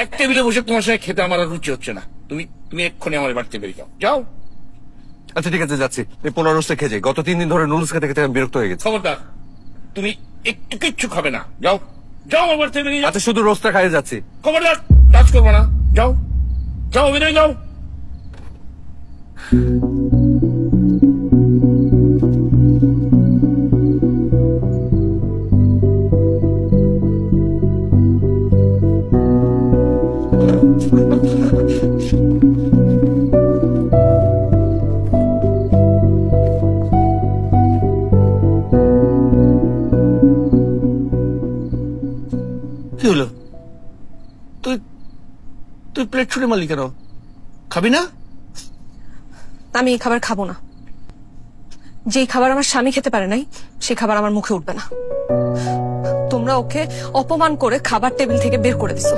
এক টেবিলে বসে তোমার সঙ্গে খেতে আমার আর রুচি হচ্ছে না। তুমি তুমি এক্ষুনি আমার বাড়িতে বেরিয়ে যাও, যাও। আচ্ছা ঠিক আছে, যাচ্ছি। এই 15 রোস্টে খেয়ে যাই। গত 3 দিন ধরে নুডলস খেতে খেতে আমি বিরক্ত হয়ে গেছি। খবরদার, তুমি একটু কিচ্ছু খাবে না, যাও যাও আমার বাড়িতে বেরিয়ে যাও। আচ্ছা শুধু রোস্টটা খাইয়ে যাচ্ছি। খবরদার, টাচ করবো না, যাও যাও, বেরিয়ে যাও। কি হলো? তুই তুই প্লেট ছুঁড়ে মারলি কেন? খাবি না? আমি এই খাবার খাবো না। যেই খাবার আমার স্বামী খেতে পারে নাই সেই খাবার আমার মুখে উঠবে না। তোমরা ওকে অপমান করে খাবার টেবিল থেকে বের করে দিছো,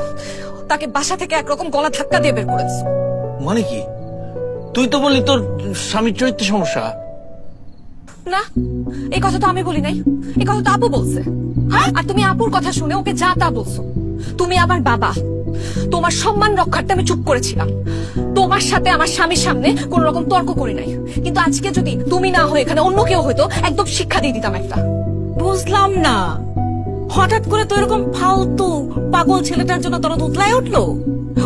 তাকে বাসা থেকে একরকম গলা ধাক্কা দিয়ে বের করে দিছো। মানে কি? তুই তো বললি তোর স্বামীর চরিত্র সমস্যা। না, এই কথা তো আমি বলি নাই, এই কথা তো আপু বলছে। আর তুমি আপুর কথা শুনে ওকে যা তা বলছো। তুমি আমার বাবা, তোমার সম্মান রক্ষার্থে আমি চুপ করেছিলাম। তোমার সাথে আমার স্বামীর সামনে কোন রকম তর্ক করি নাই। কিন্তু আজকে যদি তুমি না হয়ে এখানে অন্য কেউ হইতো, একদম শিক্ষা দিয়ে দিতাম একটা। বুঝলাম না, হঠাৎ করে তো এরকম ফালতু পাগল ছেলেটার জন্য তোর উতলায় উঠলো?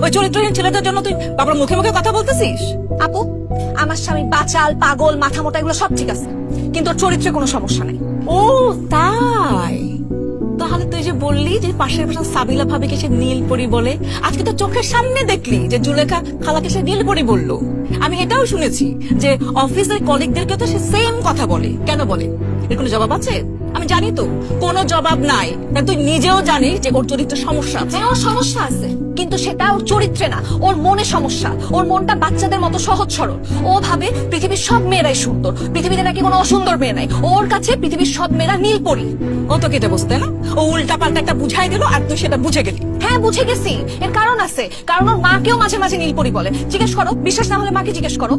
ওই চরিত্রহীন ছেলেটার জন্য তুই বাবার মুখে মুখে কথা বলতেছিস? আপু, আমার স্বামী বাচাল, পাগল, মাথা মোটা, এগুলো সব ঠিক আছে, কিন্তু ওর চরিত্রে কোনো সমস্যা নেই। ও তাই? তাহলে তুই যে বললি যে পাশের পাশে সাবিলা ভাবিকে সে নীলপরি বলে, আজকে তো চোখের সামনে দেখলি যে জুলেখা খালাকে সে নীলপরি বললো। আমি এটাও শুনেছি যে অফিসের কলিগদেরকে তো সে সেম কথা বলে। কেন বলে? এর কোনো জবাব আছে? আমি জানি তো কোনো জবাব নাই, কারণ তুই নিজেও জানিস যে ওর চরিত্র সমস্যা আছে। হ্যাঁ, ওর সমস্যা আছে, কিন্তু সেটা ওর চরিত্রে না, ওর মনে সমস্যা। ওর মনটা বাচ্চাদের মতো সহজ সরল। ও ভাবে পৃথিবীর সব মেয়েরাই সুন্দর, পৃথিবীতে নাকি কোনো অসুন্দর মেয়ে নাই। ওর কাছে পৃথিবীর সব মেয়েরা নীলপরি। ও তো কেটে বসতে না, ও উল্টা পাল্টা একটা বুঝাই দিল আর তুই সেটা বুঝে গেলি। হ্যাঁ, বুঝে গেছি। এর কারণ আছে, কারণ ওর মাকেও মাঝে মাঝে নীলপরি বলে। জিজ্ঞেস করো, বিশ্বাস না হলে মাকে জিজ্ঞেস করো।